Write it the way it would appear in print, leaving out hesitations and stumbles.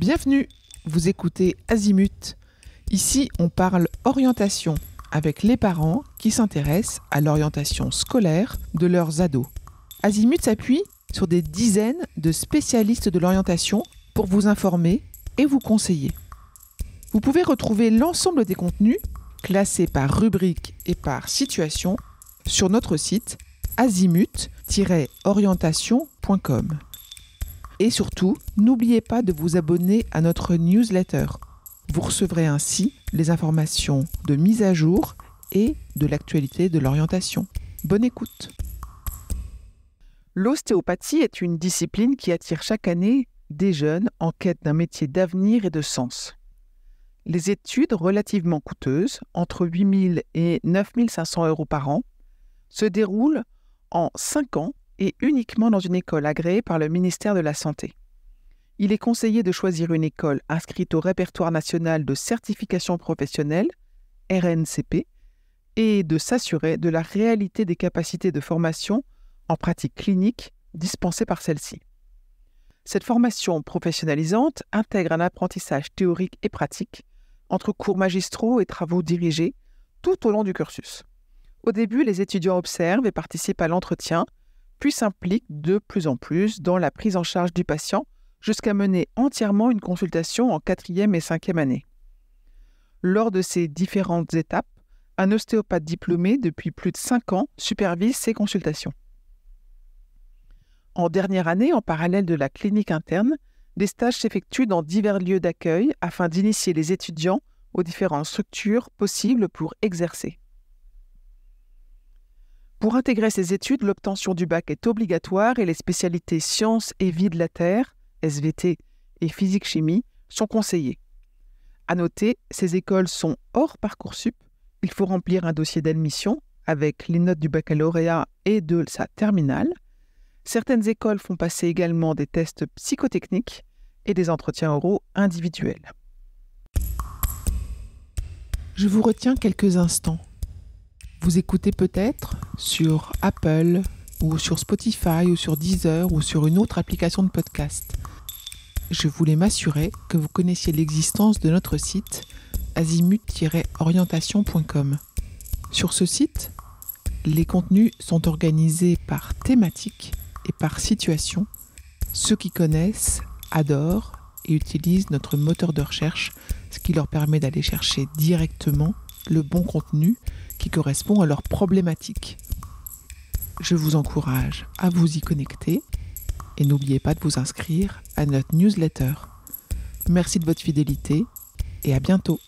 Bienvenue, vous écoutez Azimut. Ici, on parle orientation avec les parents qui s'intéressent à l'orientation scolaire de leurs ados. Azimut s'appuie sur des dizaines de spécialistes de l'orientation pour vous informer et vous conseiller. Vous pouvez retrouver l'ensemble des contenus classés par rubrique et par situation sur notre site azimut-orientation.com. Et surtout, n'oubliez pas de vous abonner à notre newsletter. Vous recevrez ainsi les informations de mise à jour et de l'actualité de l'orientation. Bonne écoute. L'ostéopathie est une discipline qui attire chaque année des jeunes en quête d'un métier d'avenir et de sens. Les études relativement coûteuses, entre 8 000 et 9 500 € par an, se déroulent en 5 ans et uniquement dans une école agréée par le ministère de la Santé. Il est conseillé de choisir une école inscrite au répertoire national de certification professionnelle, RNCP, et de s'assurer de la réalité des capacités de formation en pratique clinique dispensées par celle-ci. Cette formation professionnalisante intègre un apprentissage théorique et pratique entre cours magistraux et travaux dirigés tout au long du cursus. Au début, les étudiants observent et participent à l'entretien, puis s'impliquent de plus en plus dans la prise en charge du patient jusqu'à mener entièrement une consultation en 4e et 5e année. Lors de ces différentes étapes, un ostéopathe diplômé depuis plus de 5 ans supervise ces consultations. En dernière année, en parallèle de la clinique interne, des stages s'effectuent dans divers lieux d'accueil afin d'initier les étudiants aux différentes structures possibles pour exercer. Pour intégrer ces études, l'obtention du bac est obligatoire et les spécialités sciences et vie de la Terre, SVT, et physique-chimie sont conseillées. À noter, ces écoles sont hors Parcoursup. Il faut remplir un dossier d'admission avec les notes du baccalauréat et de sa terminale. Certaines écoles font passer également des tests psychotechniques et des entretiens oraux individuels. Je vous retiens quelques instants. Vous écoutez peut-être sur Apple ou sur Spotify ou sur Deezer ou sur une autre application de podcast. Je voulais m'assurer que vous connaissiez l'existence de notre site azimut-orientation.com. Sur ce site, les contenus sont organisés par thématique et par situation. Ceux qui connaissent adorent et utilisent notre moteur de recherche, ce qui leur permet d'aller chercher directement le bon contenu qui correspond à leurs problématiques. Je vous encourage à vous y connecter et n'oubliez pas de vous inscrire à notre newsletter. Merci de votre fidélité et à bientôt.